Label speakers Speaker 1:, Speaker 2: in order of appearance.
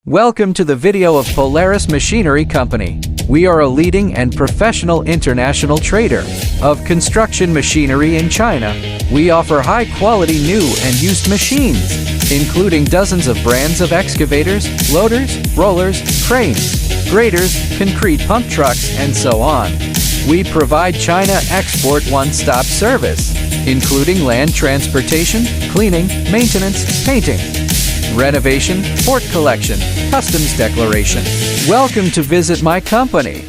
Speaker 1: Welcome to the video of Polaris Machinery Company. We are a leading and professional international trader of construction machinery in China. We offer high-quality new and used machines, including dozens of brands of excavators, loaders, rollers, cranes, graders, concrete pump trucks, and so on. We provide China export one-stop service, including land transportation, cleaning, maintenance, painting, renovation, port collection, customs declaration. Welcome to visit my company.